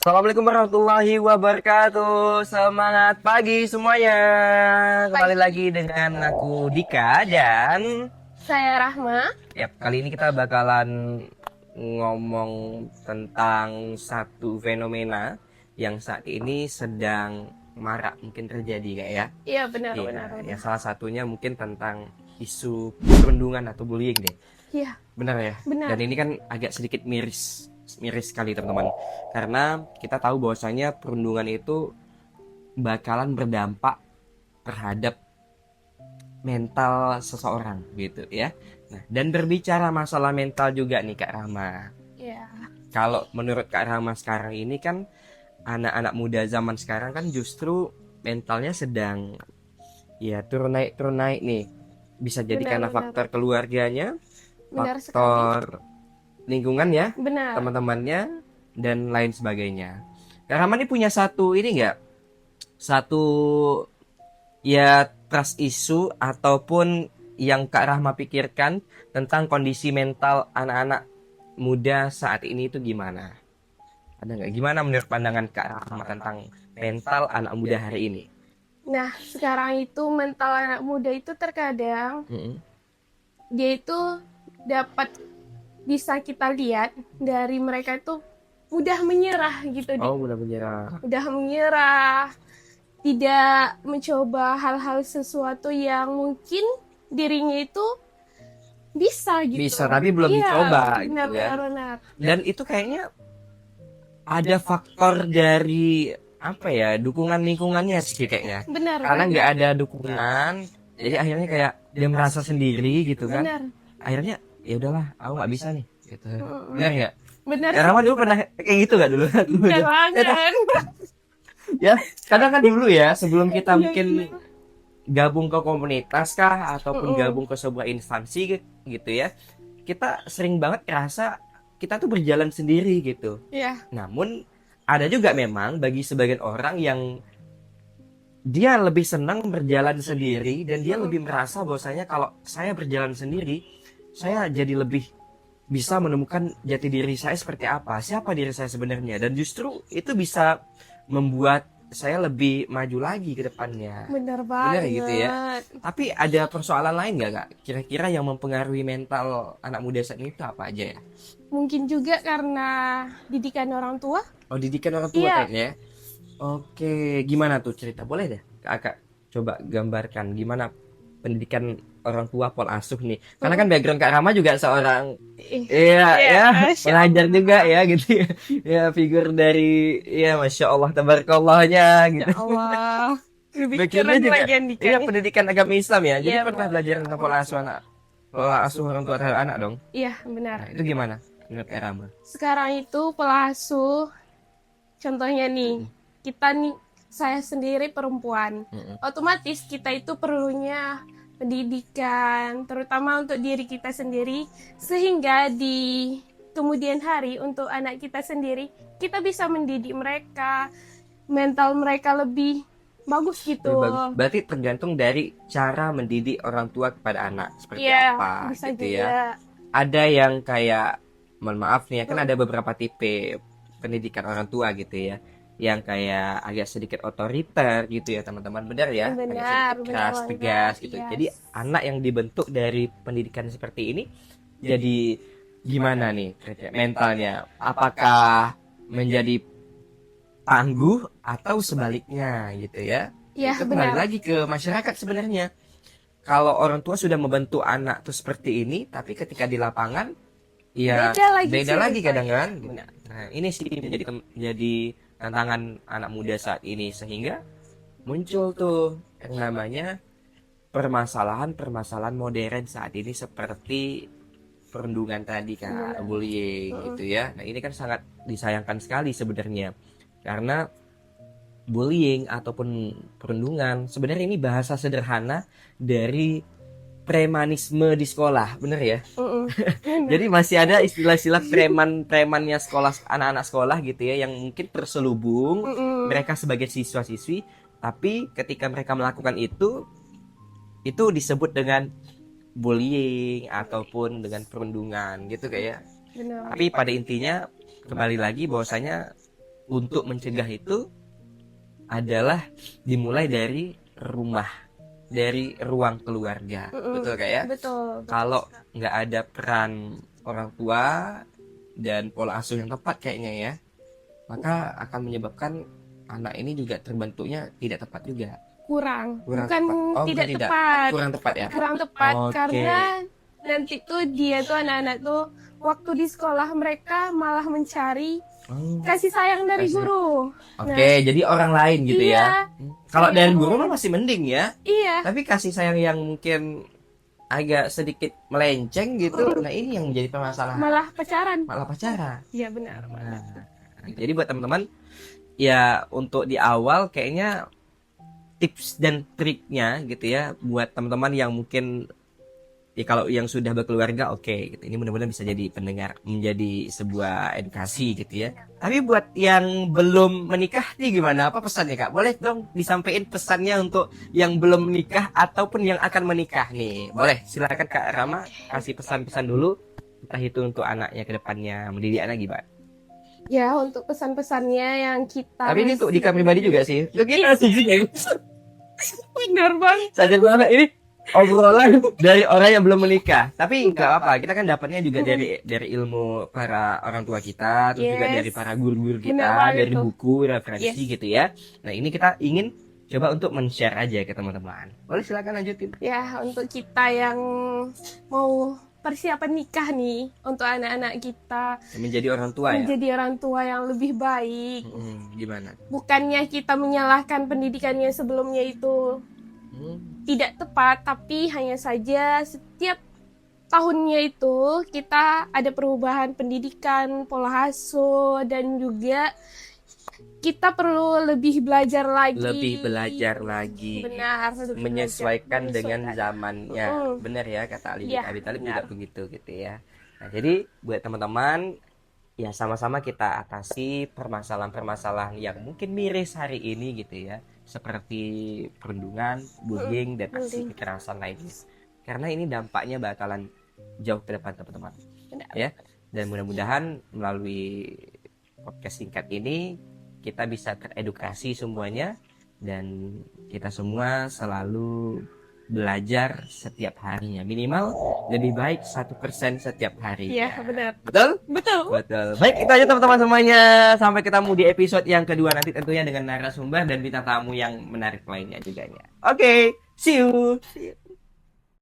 Assalamualaikum warahmatullahi wabarakatuh. Semangat pagi semuanya. Kembali lagi dengan aku Dika dan Saya Rahma. kali ini kita bakalan ngomong tentang satu fenomena yang saat ini sedang marak mungkin terjadi kayak ya. Iya, benar Iya, benar yang benar. salah satunya mungkin tentang isu perundungan atau bullying deh. Iya, Benar ya. Dan benar. ini kan agak sedikit miris, miris sekali teman-teman. Karena kita tahu bahwasanya perundungan itu bakalan berdampak terhadap mental seseorang gitu ya. Nah, dan berbicara masalah mental juga nih Kak Rahma. Iya, Kalau menurut Kak Rahma sekarang ini kan anak-anak muda zaman sekarang kan justru mentalnya sedang turun naik nih. Bisa jadi benar karena benar. faktor keluarganya, Benar sekali. faktor lingkungan ya, Benar. teman-temannya dan lain sebagainya. Kak Rahman ini punya satu ini enggak? Satu trust issue ataupun yang Kak Rahma pikirkan tentang kondisi mental anak-anak muda saat ini itu gimana? Ada nggak? Gimana menurut pandangan Kak Rahma tentang mental anak muda hari ini? Nah, sekarang itu mental anak muda itu terkadang Mm-mm. dia itu dapat bisa kita lihat dari mereka itu mudah menyerah gitu, Oh, Dik. udah menyerah. Mudah menyerah, tidak mencoba hal-hal sesuatu yang mungkin dirinya itu bisa gitu. Bisa, tapi belum Iya, dicoba gitu benar ya. benar benar. Dan itu kayaknya ada faktor dari apa ya, dukungan lingkungannya sih kayaknya, Benar karena benar. nggak ada dukungan jadi akhirnya kayak dia merasa sendiri gitu kan, Benar. akhirnya ya udahlah aku nggak bisa nih gitu. Mm-mm. Benar nggak? Benar Ya sih. Rama dulu pernah kayak gitu nggak dulu? Jangan. Ya kadang kan dulu ya sebelum kita Iya, mungkin iya. gabung ke komunitas kah ataupun Mm-mm. gabung ke sebuah instansi gitu ya, kita sering banget ngerasa kita tuh berjalan sendiri gitu. Iya, Namun ada juga memang bagi sebagian orang yang dia lebih senang berjalan sendiri dan dia lebih merasa bahwasanya kalau saya berjalan sendiri, saya jadi lebih bisa menemukan jati diri saya seperti apa, siapa diri saya sebenarnya, dan justru itu bisa membuat saya lebih maju lagi ke depannya. benar Benar gitu ya. banget. Tapi ada persoalan lain nggak kak? Kira-kira yang mempengaruhi mental anak muda saat ini itu apa aja ya? Mungkin juga karena didikan orang tua. Oh, didikan orang tua Iya, kayaknya ya. Oke, gimana tuh cerita? Boleh deh, Kakak coba gambarkan gimana pendidikan orang tua pola asuh nih. Karena kan background Kak Rama juga seorang ih, iya iya, ya Masya pengajar juga Allah. ya gitu ya. Ya figur dari ya Masya Allah tabarakallah-nya Ya gitu. Allah. Lebih Backgroundnya keren juga lagi Andika iya nih. pendidikan agama Islam ya. Jadi Iya, pernah benar. belajar tentang pola asuh orang tua terhadap anak dong. Iya, benar. Nah, itu gimana menurut Kak Rama? Sekarang itu pengasuh, contohnya nih, kita nih, saya sendiri perempuan. Mm-mm. Otomatis kita itu perlunya pendidikan, terutama untuk diri kita sendiri, sehingga di kemudian hari untuk anak kita sendiri, kita bisa mendidik mereka, mental mereka lebih bagus Lebih gitu. bagus. Berarti tergantung dari cara mendidik orang tua kepada anak seperti Iya, apa bisa gitu ya. juga. Ada yang kayak mohon maaf nih ya kan Mm, ada beberapa tipe pendidikan orang tua gitu ya. Yang kayak agak sedikit otoriter gitu ya teman-teman, benar ya, agak benar, sedikit benar keras banget. tegas gitu. Jadi Yes. anak yang dibentuk dari pendidikan seperti ini jadi gimana nih mentalnya? Apakah menjadi tangguh atau sebaliknya gitu ya? Iya, Itu kembali benar. lagi ke masyarakat sebenarnya. Kalau orang tua sudah membentuk anak tuh seperti ini, tapi ketika di lapangan, ya Beda lagi beda lagi kadang ceritanya. kan. Nah, ini sih menjadi tantangan anak muda saat ini sehingga muncul tuh yang namanya permasalahan-permasalahan modern saat ini seperti perundungan tadi kak, Benar. bullying Mm-mm. gitu ya. Nah ini kan sangat disayangkan sekali sebenarnya karena bullying ataupun perundungan sebenarnya ini bahasa sederhana dari premanisme di sekolah, bener ya? Mm-mm. Benar. Jadi masih ada istilah-istilah premannya sekolah, anak-anak sekolah gitu ya, yang mungkin terselubung Mm-mm. mereka sebagai siswa-siswi, tapi ketika mereka melakukan itu disebut dengan bullying ataupun dengan perundungan gitu kayak. Benar. Tapi pada intinya kembali lagi bahwasanya untuk mencegah itu adalah dimulai dari rumah, dari ruang keluarga. Betul Kak ya? Betul. Kalau nggak ada peran orang tua dan pola asuh yang tepat kayaknya ya, maka akan menyebabkan anak ini juga terbentuknya tidak tepat juga. Kurang Kurang bukan tepat. Oh, tidak bukan tidak. tepat, Kurang tepat ya. kurang tepat Oke. karena nanti tuh dia tuh anak-anak tuh waktu di sekolah mereka malah mencari Oh. kasih sayang dari Kasih. guru. Oke, jadi orang lain gitu Iya. ya. Kalau Iya. dari guru mah masih mending ya. Iya, Tapi kasih sayang yang mungkin agak sedikit melenceng gitu. Nah, ini yang menjadi permasalahan. malah pacaran. Malah pacaran. Iya benar. Nah, jadi buat teman-teman ya untuk di awal kayaknya tips dan triknya gitu ya buat teman-teman yang mungkin ya kalau yang sudah berkeluarga oke gitu. Ini mudah-mudahan bisa jadi pendengar menjadi sebuah edukasi gitu ya. Tapi buat yang belum menikah nih gimana? Apa pesannya Kak? Boleh dong disampaikan pesannya untuk yang belum menikah ataupun yang akan menikah nih. Boleh, silakan Kak Rama kasih pesan-pesan dulu. Entah itu untuk anaknya ke depannya mendidik anak gimana. Ya, untuk pesan-pesannya yang kita Tapi ini untuk Dika pribadi juga sih. Untuk kita sih benar banget. sadar banget ini obrolan dari orang yang belum menikah. Tapi nggak apa-apa, kita kan dapatnya juga dari ilmu para orang tua kita, terus juga Yes. dari para guru-guru Benar kita, banget dari tuh. buku, referensi gitu ya. Nah ini kita ingin coba untuk men-share aja ke teman-teman. Boleh silakan lanjutin. Ya, untuk kita yang mau persiapan nikah nih, untuk anak-anak kita Menjadi orang tua ya. menjadi orang tua yang lebih baik. Gimana? Bukannya kita menyalahkan pendidikannya sebelumnya itu tidak tepat, tapi hanya saja setiap tahunnya itu kita ada perubahan pendidikan, pola asuh, dan juga kita perlu lebih belajar lagi. Lebih belajar lagi. Benar, lebih Menyesuaikan belajar. dengan zamannya. Benar ya kata Ali bin Iya, Abi Thalib juga benar. begitu gitu ya. Nah, jadi buat teman-teman ya sama-sama kita atasi permasalahan-permasalahan yang mungkin miris hari ini gitu ya, seperti perundungan, bullying dan aksi Bullying. kekerasan lainnya. Karena ini dampaknya bakalan jauh ke depan teman-teman. Benar. Ya. Dan mudah-mudahan melalui podcast singkat ini kita bisa teredukasi semuanya dan kita semua selalu belajar setiap harinya, minimal lebih baik 1% setiap hari. Iya, benar. Betul? Betul. Betul. Baik, itu aja teman-teman semuanya. Sampai ketemu di episode yang kedua nanti tentunya dengan narasumber dan bintang tamu yang menarik lainnya juga. Oke, see you.